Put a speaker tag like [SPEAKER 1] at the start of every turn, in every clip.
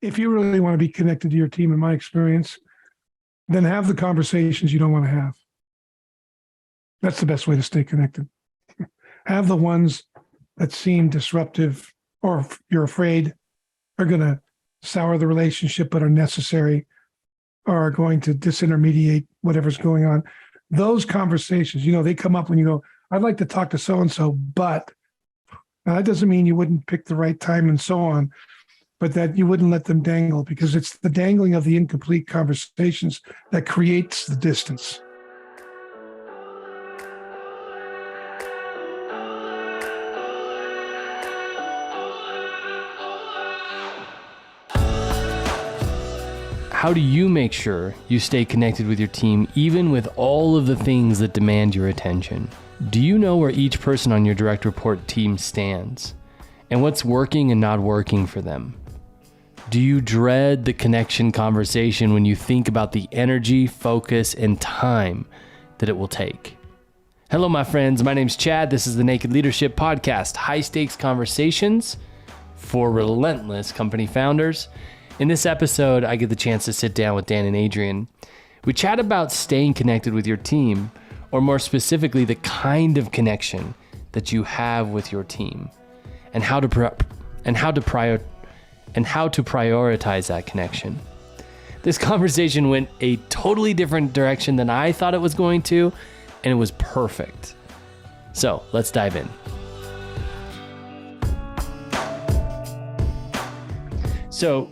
[SPEAKER 1] if you really want to be connected to your team, in my experience, then have the conversations you don't want to have. That's the best way to stay connected. Have the ones that seem disruptive or you're afraid are going to sour the relationship but are necessary or are going to disintermediate whatever's going on. Those conversations, they come up when you go, I'd like to talk to so-and-so, but now that doesn't mean you wouldn't pick the right time and so on, but that you wouldn't let them dangle, because it's the dangling of the incomplete conversations that creates the distance.
[SPEAKER 2] How do you make sure you stay connected with your team, even with all of the things that demand your attention? Do you know where each person on your direct report team stands and what's working and not working for them? Do you dread the connection conversation when you think about the energy, focus, and time that it will take? Hello, my friends. My name's Chad. This is the Naked Leadership Podcast, high stakes conversations for relentless company founders. In this episode, I get the chance to sit down with Dan and Adrian. We chat about staying connected with your team, or more specifically, the kind of connection that you have with your team, and how to prioritize that connection. This conversation went a totally different direction than I thought it was going to, and it was perfect. So let's dive in. So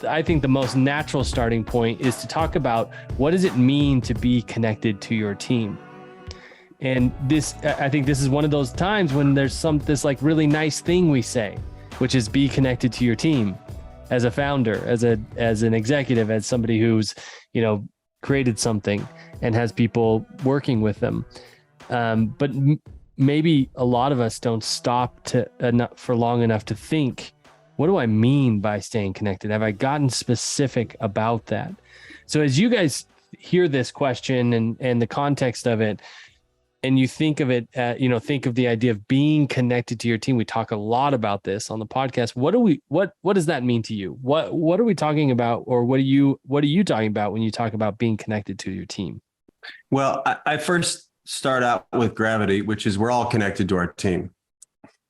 [SPEAKER 2] I think the most natural starting point is to talk about what does it mean to be connected to your team. And I think this is one of those times when there's this like really nice thing we say, which is be connected to your team as a founder, as an executive, as somebody who's, created something and has people working with them. But maybe a lot of us don't stop for long enough to think, what do I mean by staying connected? Have I gotten specific about that? So as you guys hear this question and the context of it, and you think of it, think of the idea of being connected to your team. We talk a lot about this on the podcast. What does that mean to you? What are we talking about, or what are you talking about when you talk about being connected to your team?
[SPEAKER 3] Well, I first start out with gravity, which is we're all connected to our team.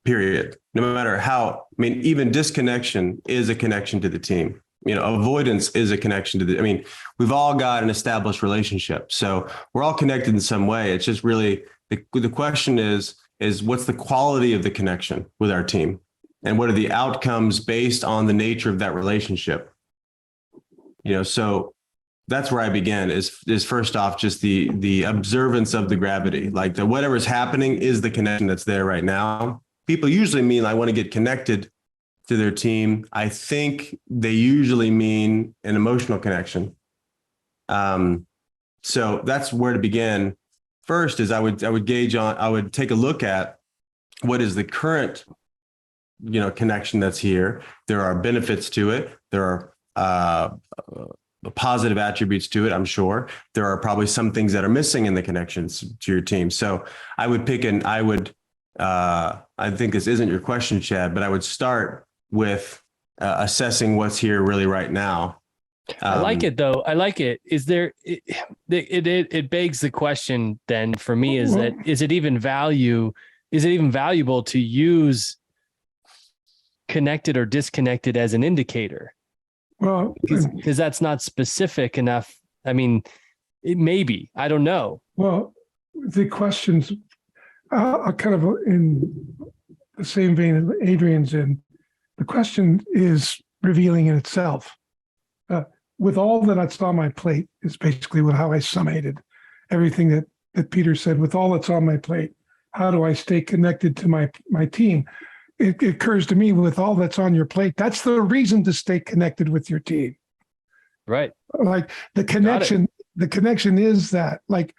[SPEAKER 3] Period. No matter how, even disconnection is a connection to the team. Avoidance is a connection to we've all got an established relationship. So we're all connected in some way. It's just really, the question is what's the quality of the connection with our team? And what are the outcomes based on the nature of that relationship? So that's where I began is first off, just the observance of the gravity, like whatever's happening is the connection that's there right now. People usually mean I want to get connected to their team. I think they usually mean an emotional connection. So that's where to begin. First is I would take a look at what is the current, connection that's here. There are benefits to it. There are positive attributes to it, I'm sure. There are probably some things that are missing in the connections to your team. So I think this isn't your question, Chad, but I would start with assessing what's here really right now.
[SPEAKER 2] I like it though. I like it. Is there, it begs the question then for me is it even valuable to use connected or disconnected as an indicator?
[SPEAKER 1] Well,
[SPEAKER 2] because that's not specific enough. It may be, I don't know.
[SPEAKER 1] Well, the questions are kind of in the same vein as Adrian's in. The question is revealing in itself. With all that's on my plate is basically how I summated everything that Peter said. With all that's on my plate, how do I stay connected to my team? It occurs to me, with all that's on your plate, that's the reason to stay connected with your team.
[SPEAKER 2] Right.
[SPEAKER 1] Like the connection is that, like,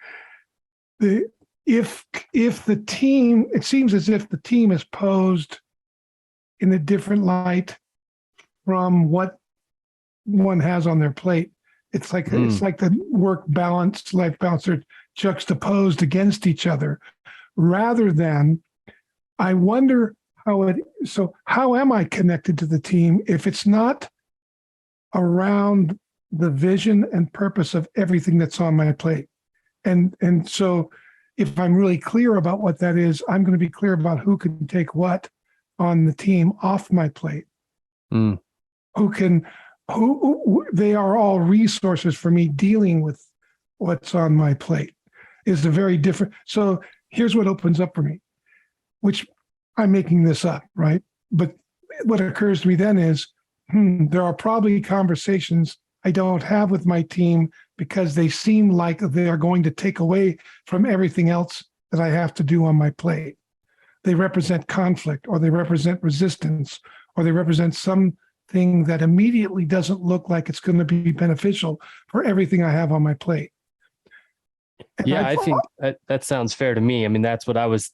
[SPEAKER 1] if the team, it seems as if the team is posed in a different light from what one has on their plate. It's like it's like the work balance, life balance are juxtaposed against each other, rather than, I wonder how am I connected to the team if it's not around the vision and purpose of everything that's on my plate. And so if I'm really clear about what that is, I'm going to be clear about who can take what on the team off my plate.
[SPEAKER 2] Mm.
[SPEAKER 1] Who they are all resources for me dealing with what's on my plate is a very different. So here's what opens up for me, which I'm making this up, right? But what occurs to me then is, there are probably conversations I don't have with my team because they seem like they are going to take away from everything else that I have to do on my plate. They represent conflict, or they represent resistance, or they represent something that immediately doesn't look like it's going to be beneficial for everything I have on my plate. And
[SPEAKER 2] Yeah, I think that sounds fair to me. I mean, that's what I was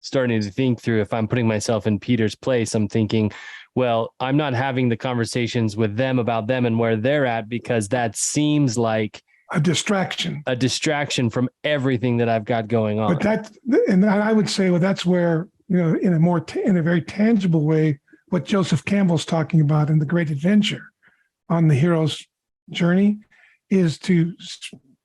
[SPEAKER 2] starting to think through. If I'm putting myself in Peter's place, I'm thinking, well, I'm not having the conversations with them about them and where they're at, because that seems like
[SPEAKER 1] a distraction
[SPEAKER 2] from everything that I've got going on.
[SPEAKER 1] But I would say, well, that's where, in a very tangible way, what Joseph Campbell's talking about in The Great Adventure on the hero's journey is to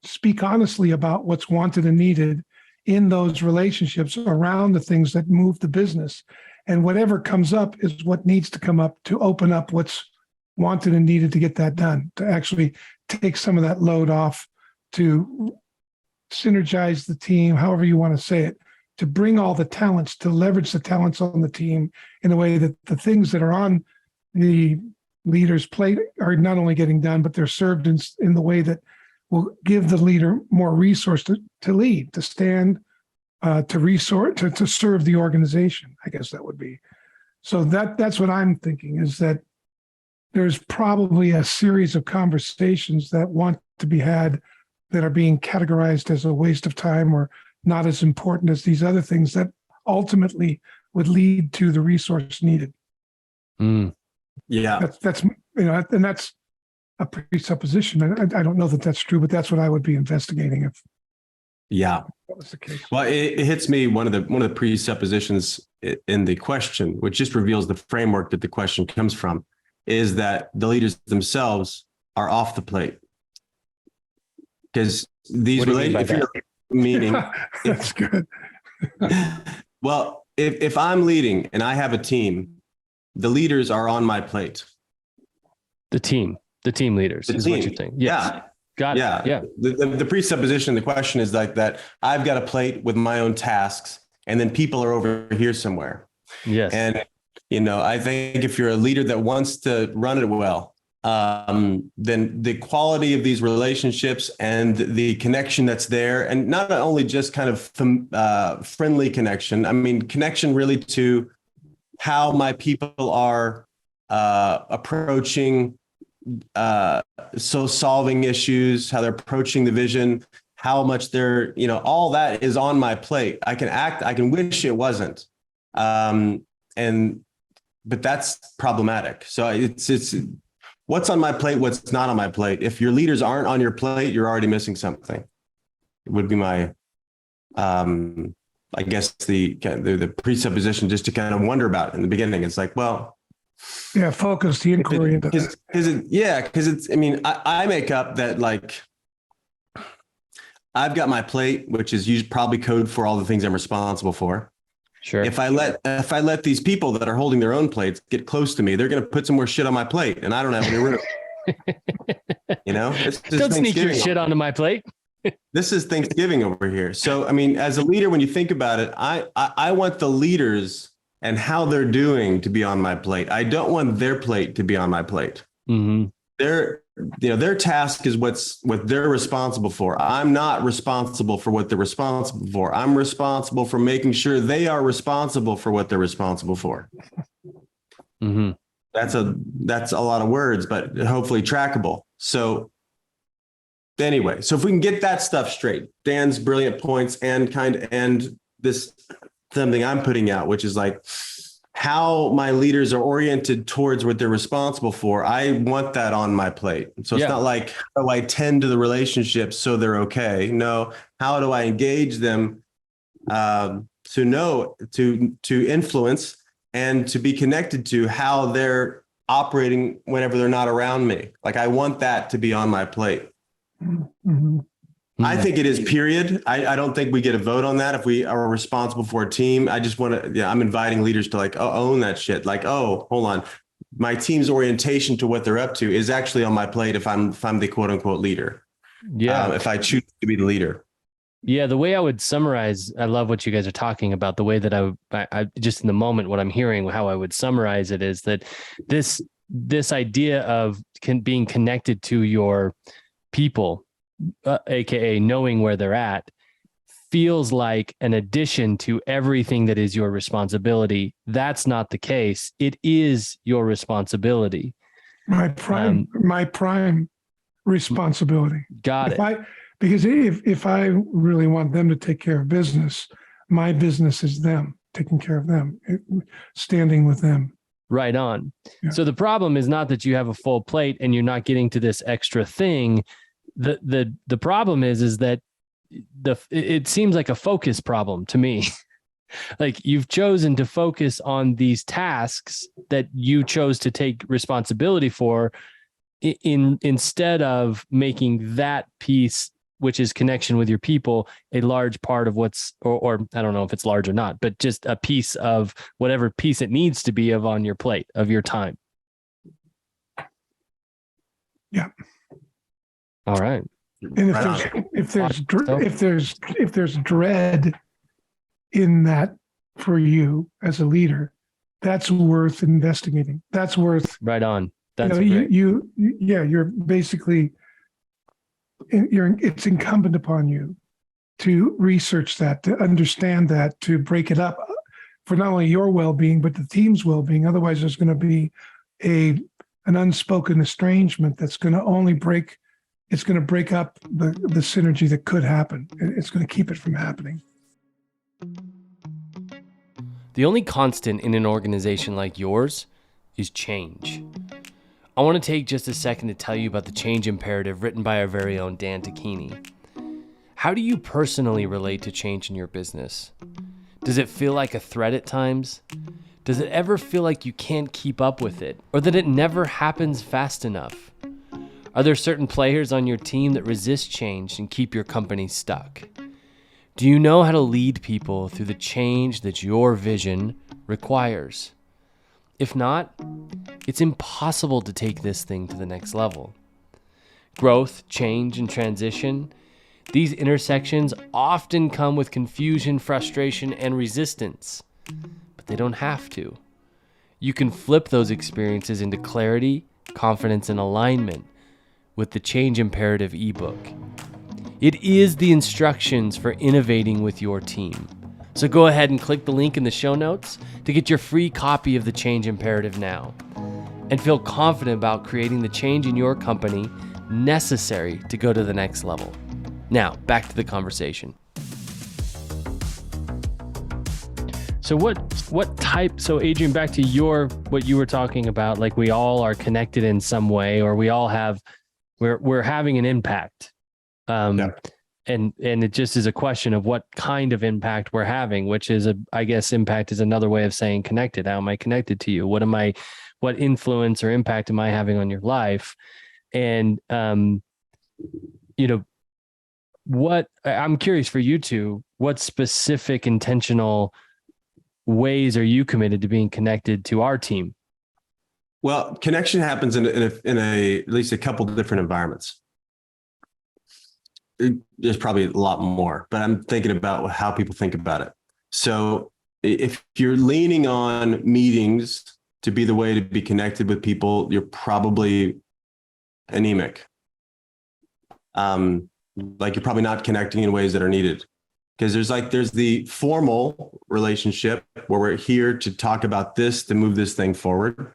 [SPEAKER 1] speak honestly about what's wanted and needed in those relationships around the things that move the business. And whatever comes up is what needs to come up to open up what's wanted and needed to get that done, to actually take some of that load off, to synergize the team, however you want to say it, to bring all the talents, to leverage the talents on the team in a way that the things that are on the leader's plate are not only getting done, but they're served in the way that will give the leader more resource to lead, to stand, to serve the organization. I guess that would be. So that's what I'm thinking, is that there's probably a series of conversations that want to be had that are being categorized as a waste of time or not as important as these other things that ultimately would lead to the resource needed.
[SPEAKER 2] Mm.
[SPEAKER 3] Yeah.
[SPEAKER 1] That's and that's a presupposition. I don't know that that's true, but that's what I would be investigating if that was the case.
[SPEAKER 3] Well, it hits me one of the presuppositions in the question, which just reveals the framework that the question comes from, is that the leaders themselves are off the plate. Because these relationships, meaning
[SPEAKER 1] that's good.
[SPEAKER 3] Well, if I'm leading and I have a team, the leaders are on my plate.
[SPEAKER 2] The team leaders is what you're saying. Yes.
[SPEAKER 3] Yeah.
[SPEAKER 2] Got it.
[SPEAKER 3] Yeah. The presupposition, the question is like that. I've got a plate with my own tasks, and then people are over here somewhere.
[SPEAKER 2] Yes.
[SPEAKER 3] And, I think if you're a leader that wants to run it well, then the quality of these relationships and the connection that's there, and not only just kind of friendly connection, I mean, connection really to how my people are approaching solving issues, how they're approaching the vision, how much they're, all that is on my plate. I can wish it wasn't. But that's problematic. So it's what's on my plate, what's not on my plate. If your leaders aren't on your plate, you're already missing something. It would be my, I guess the presupposition just to kind of wonder about in the beginning. It's like, well,
[SPEAKER 1] focus the inquiry into that.
[SPEAKER 3] Because it's, I mean, I make up that, like, I've got my plate, which is usually probably code for all the things I'm responsible for.
[SPEAKER 2] Sure.
[SPEAKER 3] If I let these people that are holding their own plates get close to me, they're going to put some more shit on my plate, and I don't have any room.
[SPEAKER 2] Don't sneak your shit onto my plate.
[SPEAKER 3] This is Thanksgiving over here. So, I mean, as a leader, when you think about it, I want the leaders and how they're doing to be on my plate. I don't want their plate to be on my plate.
[SPEAKER 2] Mm-hmm.
[SPEAKER 3] Their task is what they're responsible for. I'm not responsible for what they're responsible for. I'm responsible for making sure they are responsible for what they're responsible for.
[SPEAKER 2] Mm-hmm.
[SPEAKER 3] That's a lot of words, but hopefully trackable. So anyway, so if we can get that stuff straight, Dan's brilliant points and this something I'm putting out, which is like how my leaders are oriented towards what they're responsible for. I want that on my plate. So it's not like, how do I tend to the relationship so they're okay? No, how do I engage them to influence and to be connected to how they're operating whenever they're not around me. Like I want that to be on my plate.
[SPEAKER 1] Mm-hmm.
[SPEAKER 3] I think it is, period. I don't think we get a vote on that if we are responsible for a team. I just want to, I'm inviting leaders to like own that shit. Like, oh, hold on. My team's orientation to what they're up to is actually on my plate if I'm the quote unquote leader.
[SPEAKER 2] Yeah.
[SPEAKER 3] If I choose to be the leader.
[SPEAKER 2] Yeah. The way I would summarize, I love what you guys are talking about. The way that I just in the moment, what I'm hearing, how I would summarize it is that this idea of being connected to your people, AKA knowing where they're at, feels like an addition to everything that is your responsibility. That's not the case. It is your responsibility.
[SPEAKER 1] My prime responsibility.
[SPEAKER 2] Got it.
[SPEAKER 1] Because if I really want them to take care of business, my business is them, taking care of them, standing with them.
[SPEAKER 2] Right on.
[SPEAKER 1] Yeah.
[SPEAKER 2] So the problem is not that you have a full plate and you're not getting to this extra thing. The problem is that it seems like a focus problem to me. Like you've chosen to focus on these tasks that you chose to take responsibility for instead of making that piece, which is connection with your people, a large part of what's, or I don't know if it's large or not, but just a piece of whatever piece it needs to be of on your plate of your time.
[SPEAKER 1] Yeah.
[SPEAKER 2] All right.
[SPEAKER 1] And if there's dread in that for you as a leader, that's worth investigating. That's worth
[SPEAKER 2] right on. That's
[SPEAKER 1] you're basically it's incumbent upon you to research that, to understand that, to break it up for not only your well-being but the team's well-being. Otherwise, there's going to be an unspoken estrangement that's going to only break. It's going to break up the synergy that could happen. It's going to keep it from happening.
[SPEAKER 2] The only constant in an organization like yours is change. I want to take just a second to tell you about the change imperative written by our very own Dan Tacchini. How do you personally relate to change in your business? Does it feel like a threat at times? Does it ever feel like you can't keep up with it, or that it never happens fast enough? Are there certain players on your team that resist change and keep your company stuck? Do you know how to lead people through the change that your vision requires? If not, it's impossible to take this thing to the next level. Growth, change, and transition, these intersections often come with confusion, frustration, and resistance, but they don't have to. You can flip those experiences into clarity, confidence, and alignment with the Change Imperative ebook. It is the instructions for innovating with your team. So go ahead and click the link in the show notes to get your free copy of the Change Imperative now, and feel confident about creating the change in your company necessary to go to the next level. Now, back to the conversation. So what type, so Adrian, back to what you were talking about, like we all are connected in some way, or we all have, we're having an impact. Yeah. And it just is a question of what kind of impact we're having, which is I guess impact is another way of saying connected. How am I connected to you? What influence or impact am I having on your life? And, what I'm curious for you two, what specific intentional ways are you committed to being connected to our team?
[SPEAKER 3] Well, connection happens in at least a couple of different environments. There's probably a lot more, but I'm thinking about how people think about it. So if you're leaning on meetings to be the way to be connected with people, you're probably anemic. Like you're probably not connecting in ways that are needed. Because there's the formal relationship where we're here to talk about this, to move this thing forward.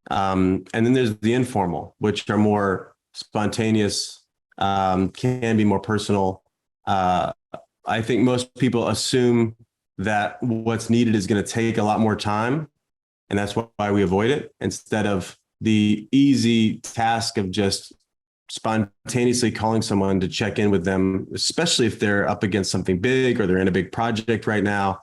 [SPEAKER 3] And then there's the informal, which are more spontaneous, can be more personal. I think most people assume that what's needed is going to take a lot more time, and that's why we avoid it, instead of the easy task of just spontaneously calling someone to check in with them, especially if they're up against something big or they're in a big project right now.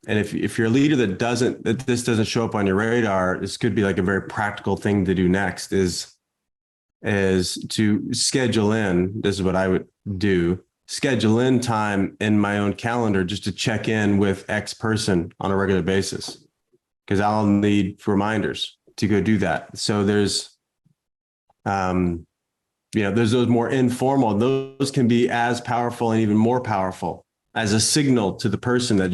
[SPEAKER 3] And if you're a leader that this doesn't show up on your radar, this could be like a very practical thing to do next is to schedule in. This is what I would do. Schedule in time in my own calendar just to check in with X person on a regular basis, because I'll need reminders to go do that. So there's there's those more informal, those can be as powerful and even more powerful as a signal to the person that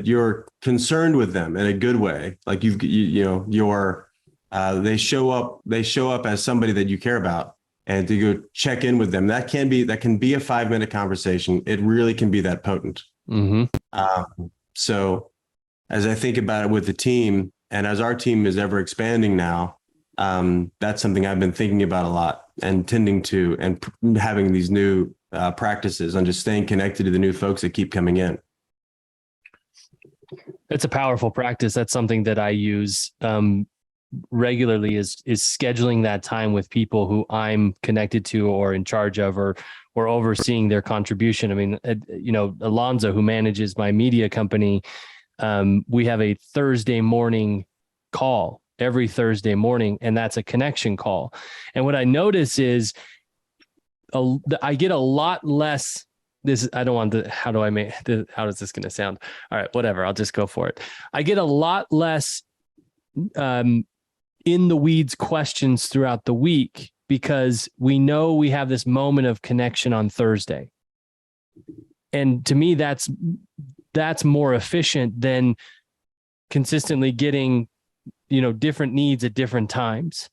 [SPEAKER 3] you're concerned with them in a good way. Like they show up as somebody that you care about, and to go check in with them. That can be a 5-minute conversation. It really can be that potent.
[SPEAKER 2] Mm-hmm.
[SPEAKER 3] So as I think about it with the team, and as our team is ever expanding now, that's something I've been thinking about a lot and tending to, and having these new practices on just staying connected to the new folks that keep coming in.
[SPEAKER 2] It's a powerful practice. That's something that I use regularly is scheduling that time with people who I'm connected to or in charge of or overseeing their contribution. I mean, Alonzo, who manages my media company, we have a Thursday morning call every Thursday morning, and that's a connection call. And what I notice is I get a lot less. I don't want to, how is this going to sound? All right, whatever. I'll just go for it. I get a lot less in the weeds questions throughout the week, because we know we have this moment of connection on Thursday. And to me, that's more efficient than consistently getting, different needs at different times.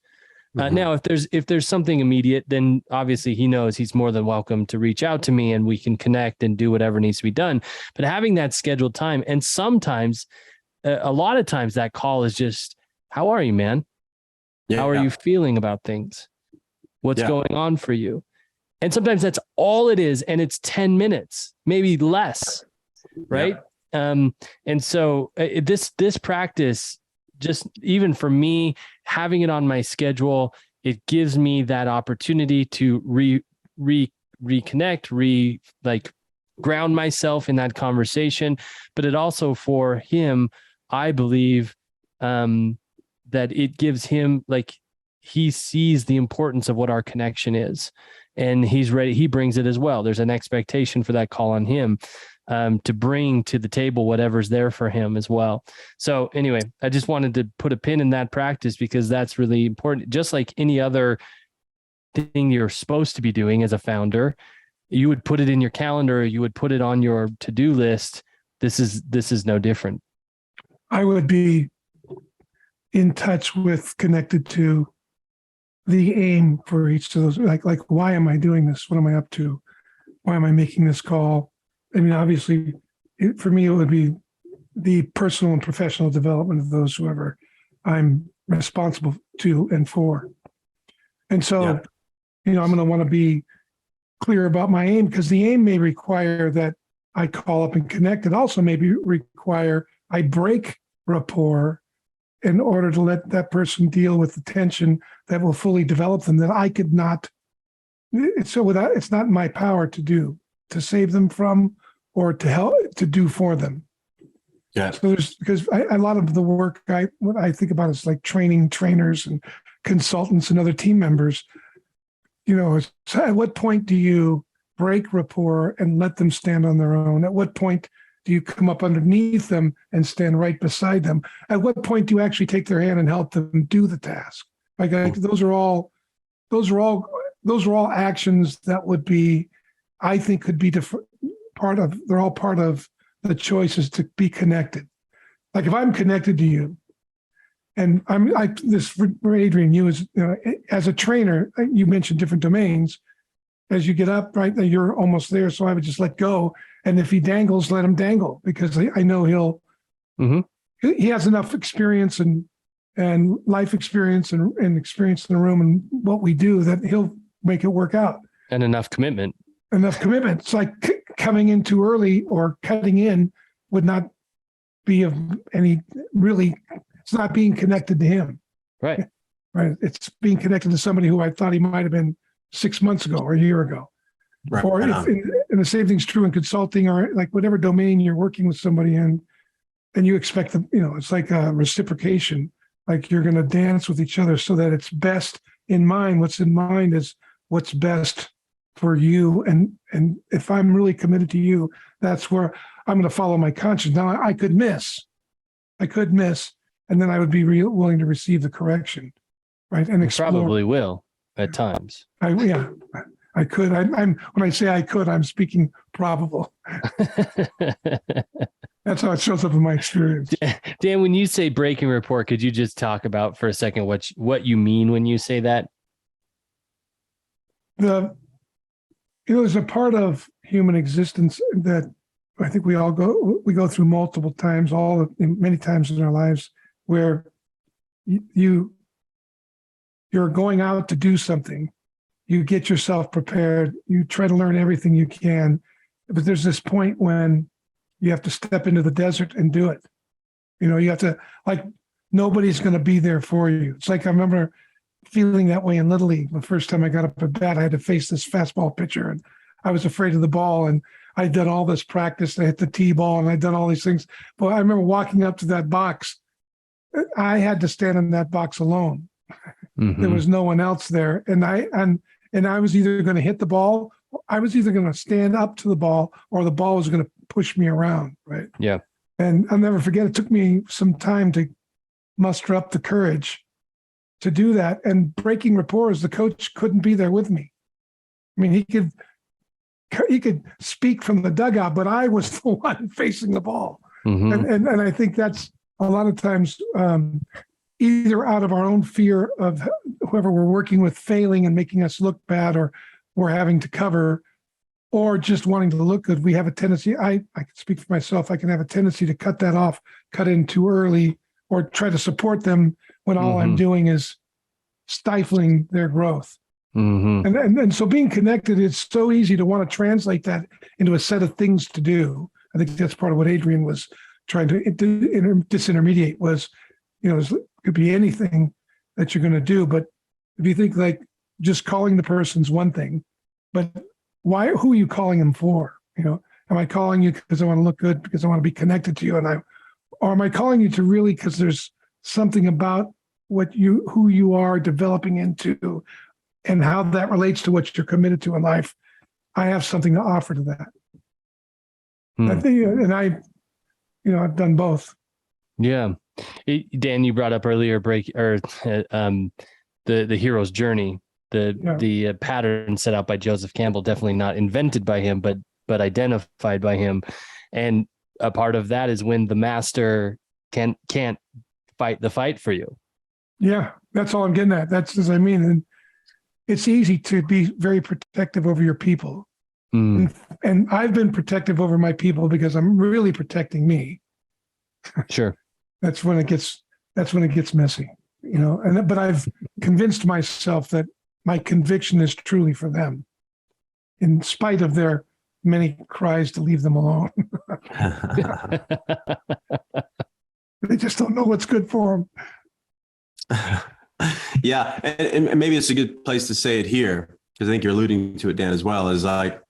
[SPEAKER 2] Now, if there's something immediate, then obviously he knows he's more than welcome to reach out to me and we can connect and do whatever needs to be done. But having that scheduled time, and sometimes, a lot of times that call is just, how are you, man?
[SPEAKER 3] Yeah,
[SPEAKER 2] how are you feeling about things? What's going on for you? And sometimes that's all it is. And it's 10 minutes, maybe less. Right. Yeah. And so this practice, just even for me, having it on my schedule, it gives me that opportunity to reconnect, ground myself in that conversation. But it also, for him, I believe, that it gives him, he sees the importance of what our connection is, and he's ready. He brings it as well. There's an expectation for that call on him, to bring to the table whatever's there for him as well. So anyway, I just wanted to put a pin in that practice, because that's really important. Just like any other thing you're supposed to be doing as a founder, you would put it in your calendar, you would put it on your to-do list. This is no different.
[SPEAKER 1] I would be in touch with, connected to the aim for each of those. Like, why am I doing this? What am I up to? Why am I making this call? I mean, obviously, for me, it would be the personal and professional development of those whoever I'm responsible to and for. And so, I'm going to want to be clear about my aim, because the aim may require that I call up and connect. It also maybe require I break rapport in order to let that person deal with the tension that will fully develop them, that I could not. So it's not in my power to do, to save them from, or to help to do for them.
[SPEAKER 3] Yeah.
[SPEAKER 1] So because a lot of the work what I think about is like training trainers and consultants and other team members. At what point do you break rapport and let them stand on their own? At what point do you come up underneath them and stand right beside them? At what point do you actually take their hand and help them do the task? Those are all actions that would be, I think, could be they're all part of the choices to be connected. Like if I'm connected to you, and for Adrian, you as a trainer, you mentioned different domains. As you get up, right, you're almost there. So I would just let go. And if he dangles, let him dangle, because I know he has enough experience and life experience and experience in the room and what we do, that he'll make it work out.
[SPEAKER 2] And enough commitment.
[SPEAKER 1] It's like coming in too early or cutting in would not be of any really, it's not being connected to him.
[SPEAKER 2] Right.
[SPEAKER 1] Right. It's being connected to somebody who I thought he might have been 6 months ago or a year ago.
[SPEAKER 3] Right.
[SPEAKER 1] Or and the same thing's true in consulting or like whatever domain you're working with somebody in, and you expect them, it's like a reciprocation, like you're going to dance with each other so that it's best in mind. What's in mind is what's best for you. And if I'm really committed to you, that's where I'm going to follow my conscience. Now I could miss, and then I would be willing to receive the correction, right? And explore.
[SPEAKER 2] Probably will at times.
[SPEAKER 1] I could. I'm when I say I could, I'm speaking probable. That's how it shows up in my experience.
[SPEAKER 2] Dan, when you say breaking rapport, could you just talk about for a second what you mean when you say that?
[SPEAKER 1] There's a part of human existence that I think we go through multiple times, many times in our lives, where you're going out to do something. You get yourself prepared. You try to learn everything you can, but there's this point when you have to step into the desert and do it. You have to, like, nobody's going to be there for you. It's like I remember feeling that way in Little League. The first time I got up at bat, I had to face this fastball pitcher, and I was afraid of the ball. And I'd done all this practice. I hit the T-ball, and I'd done all these things. But I remember walking up to that box. I had to stand in that box alone. Mm-hmm. There was no one else there, and I was either going to hit the ball, I was either going to stand up to the ball, or the ball was going to push me around, right?
[SPEAKER 2] Yeah.
[SPEAKER 1] And I'll never forget, it took me some time to muster up the courage to do that. And breaking rapport is the coach couldn't be there with me. I mean, he could speak from the dugout, but I was the one facing the ball. Mm-hmm. And I think that's a lot of times either out of our own fear of whoever we're working with failing and making us look bad, or we're having to cover, or just wanting to look good. We have a tendency, I can speak for myself, I can have a tendency to cut that off, cut in too early, or try to support them when all I'm doing is stifling their growth. Mm-hmm. And so being connected, it's so easy to want to translate that into a set of things to do. I think that's part of what Adrian was trying to disintermediate was, it could be anything that you're going to do. But if you think like just calling the person's one thing, but who are you calling them for? Am I calling you because I want to look good, because I want to be connected to you? Or am I calling you to really because there's something about who you are developing into and how that relates to what you're committed to in life? I have something to offer to that. I think, and I've done both.
[SPEAKER 2] Yeah. Dan, you brought up earlier the hero's journey, the pattern set out by Joseph Campbell, definitely not invented by him, but identified by him. And a part of that is when the master can't fight the fight for you. Yeah, that's all I'm getting at. That's as I mean. And it's easy to be very protective over your people. And I've been protective over my people because I'm really protecting me. Sure. That's when it gets messy, but I've convinced myself that my conviction is truly for them, in spite of their many cries to leave them alone. They just don't know what's good for them.
[SPEAKER 3] Yeah. And maybe it's a good place to say it here, because I think you're alluding to it, Dan, as well, is like,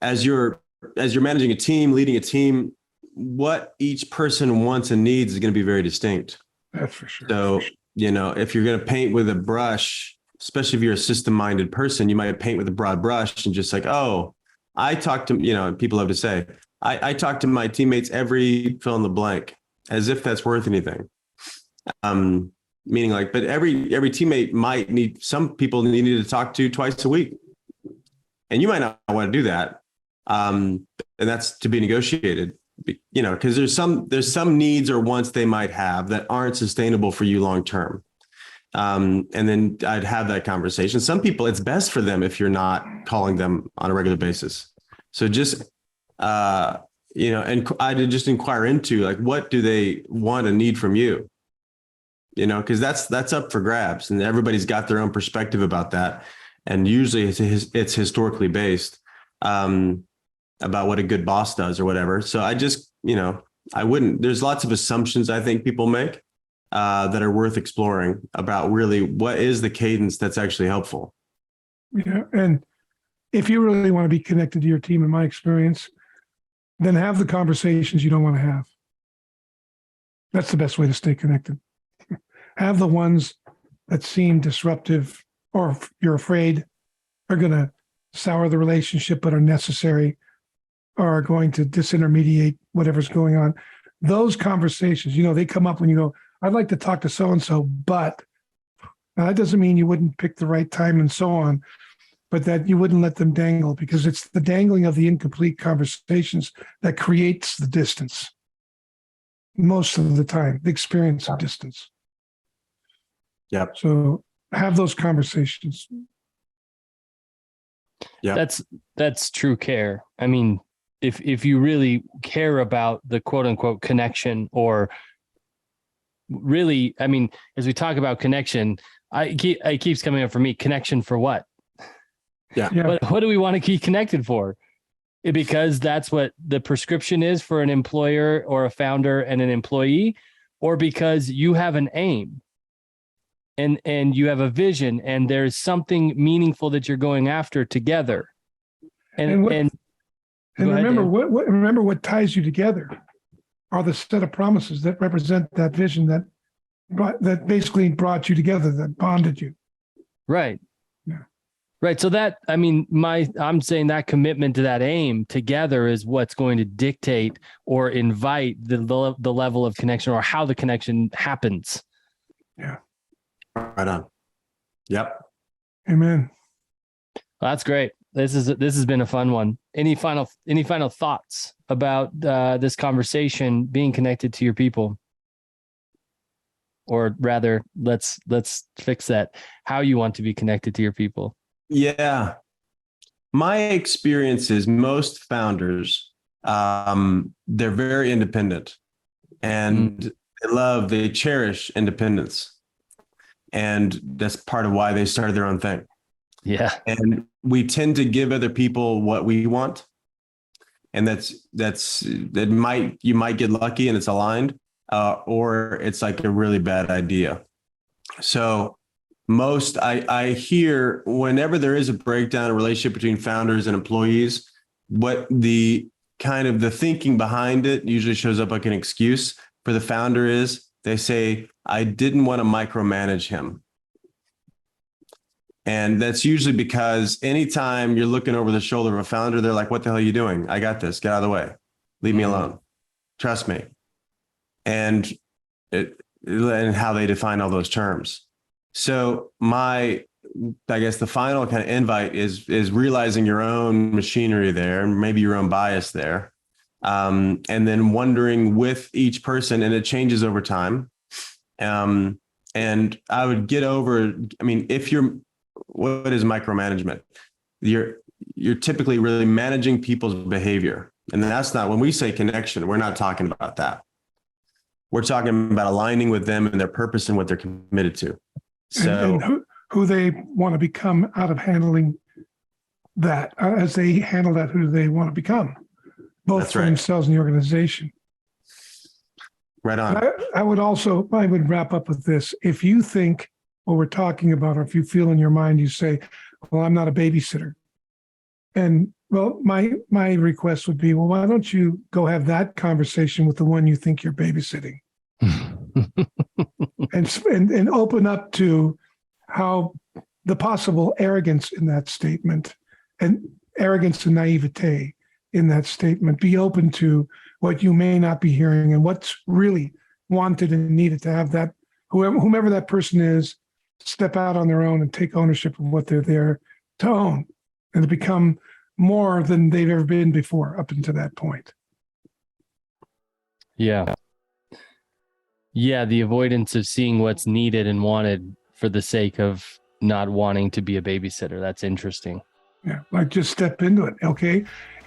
[SPEAKER 3] as you're managing a team, leading a team, what each person wants and needs is going to be very distinct.
[SPEAKER 1] That's for sure.
[SPEAKER 3] So, if you're going to paint with a brush, especially if you're a system-minded person, you might paint with a broad brush and just like, oh, I talk to, people love to say, I talk to my teammates every fill in the blank, as if that's worth anything. Meaning like, but every teammate might need, some people need to talk to twice a week. And you might not want to do that. And that's to be negotiated. Because there's some needs or wants they might have that aren't sustainable for you long term. And then I'd have that conversation. Some people, it's best for them if you're not calling them on a regular basis. So just and I'd just inquire into like, what do they want and need from you? Because that's up for grabs, and everybody's got their own perspective about that. And usually it's historically based. About what a good boss does or whatever. So I just, there's lots of assumptions I think people make that are worth exploring about really what is the cadence that's actually helpful.
[SPEAKER 1] Yeah. And if you really want to be connected to your team, in my experience, then have the conversations you don't want to have. That's the best way to stay connected. Have the ones that seem disruptive or you're afraid are going to sour the relationship but are necessary or are going to disintermediate whatever's going on. Those conversations, they come up when you go, I'd like to talk to so-and-so, but now that doesn't mean you wouldn't pick the right time and so on, but that you wouldn't let them dangle, because it's the dangling of the incomplete conversations that creates the distance. Most of the time, the experience of distance.
[SPEAKER 3] Yep.
[SPEAKER 1] So have those conversations.
[SPEAKER 3] Yeah.
[SPEAKER 2] That's true care. I mean, if you really care about the quote unquote connection, or really, I mean, as we talk about connection, it keeps coming up for me, connection for what?
[SPEAKER 3] Yeah.
[SPEAKER 2] What do we want to keep connected for? Because that's what the prescription is for an employer or a founder and an employee, or because you have an aim and you have a vision and there's something meaningful that you're going after together. And
[SPEAKER 1] remember what ties you together are the set of promises that represent that vision that basically brought you together, that bonded you.
[SPEAKER 2] Right.
[SPEAKER 1] Yeah.
[SPEAKER 2] Right. So that, I mean, I'm saying that commitment to that aim together is what's going to dictate or invite the level of connection, or how the connection happens.
[SPEAKER 1] Yeah.
[SPEAKER 3] Right on. Yep.
[SPEAKER 1] Amen.
[SPEAKER 2] Well, that's great. This has been a fun one. Any final thoughts about this conversation, being connected to your people? Or rather, let's fix that. How you want to be connected to your people.
[SPEAKER 3] Yeah. My experience is most founders, they're very independent, and they cherish independence. And that's part of why they started their own thing.
[SPEAKER 2] Yeah.
[SPEAKER 3] And we tend to give other people what we want. And you might get lucky and it's aligned, or it's like a really bad idea. So I hear whenever there is a breakdown in relationship between founders and employees, what the thinking behind it usually shows up like an excuse for the founder is they say, I didn't want to micromanage him. And that's usually because anytime you're looking over the shoulder of a founder, they're like, what the hell are you doing? I got this. Get out of the way. Leave me alone. Trust me. And how they define all those terms. So I guess the final kind of invite is realizing your own machinery there, maybe your own bias there. And then wondering with each person, and it changes over time. And I would get over, I mean, what is micromanagement? You're typically really managing people's behavior. And that's not, when we say connection, we're not talking about that. We're talking about aligning with them and their purpose and what they're committed to. So
[SPEAKER 1] and who they want to become out of handling that, as they handle that, who they want to become, both for themselves and the organization.
[SPEAKER 3] Right on.
[SPEAKER 1] I would wrap up with this. If you think what we're talking about, or if you feel in your mind, you say, well, I'm not a babysitter. And well, my request would be, well, why don't you go have that conversation with the one you think you're babysitting? and open up to how the possible arrogance in that statement, and arrogance and naivete in that statement. Be open to what you may not be hearing and what's really wanted and needed to have that, whomever that person is, step out on their own and take ownership of what they're there to own, and to become more than they've ever been before up until that point.
[SPEAKER 2] Yeah. Yeah, the avoidance of seeing what's needed and wanted for the sake of not wanting to be a babysitter. That's interesting.
[SPEAKER 1] Yeah, like just step into it. Okay.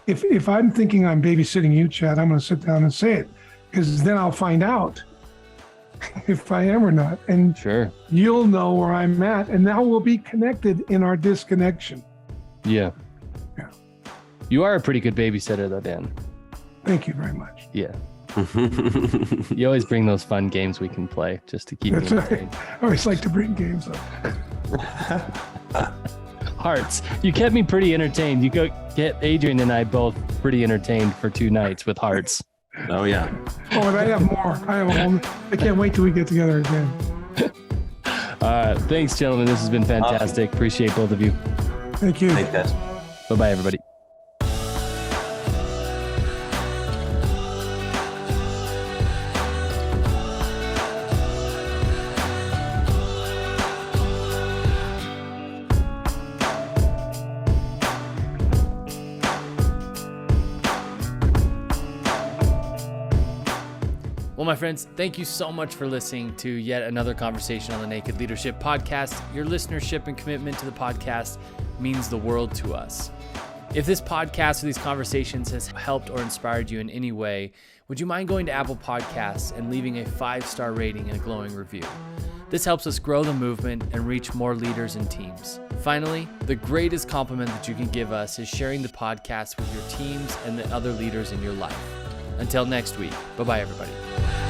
[SPEAKER 1] If I'm thinking I'm babysitting you, Chad, I'm going to sit down and say it, because then I'll find out if I am or not. And
[SPEAKER 2] sure,
[SPEAKER 1] you'll know where I'm at, and now we'll be connected in our disconnection.
[SPEAKER 2] Yeah.
[SPEAKER 1] Yeah.
[SPEAKER 2] You are a pretty good babysitter though, Dan.
[SPEAKER 1] Thank you very much.
[SPEAKER 2] Yeah. You always bring those fun games we can play just to keep me entertained.
[SPEAKER 1] I always like to bring games up.
[SPEAKER 2] hearts. You kept me pretty entertained. You go get Adrian and I both pretty entertained for 2 nights with hearts.
[SPEAKER 3] Oh yeah.
[SPEAKER 1] Oh, and I have more. I can't wait till we get together again.
[SPEAKER 2] Thanks, gentlemen. This has been fantastic.
[SPEAKER 3] Awesome.
[SPEAKER 2] Appreciate both of you.
[SPEAKER 1] Thank you.
[SPEAKER 3] Thanks, guys.
[SPEAKER 2] Bye-bye, everybody.
[SPEAKER 4] Well, my friends, thank you so much for listening to yet another conversation on the Naked Leadership Podcast. Your listenership and commitment to the podcast means the world to us. If this podcast or these conversations has helped or inspired you in any way, would you mind going to Apple Podcasts and leaving a 5-star rating and a glowing review? This helps us grow the movement and reach more leaders and teams. Finally, the greatest compliment that you can give us is sharing the podcast with your teams and the other leaders in your life. Until next week, bye-bye, everybody.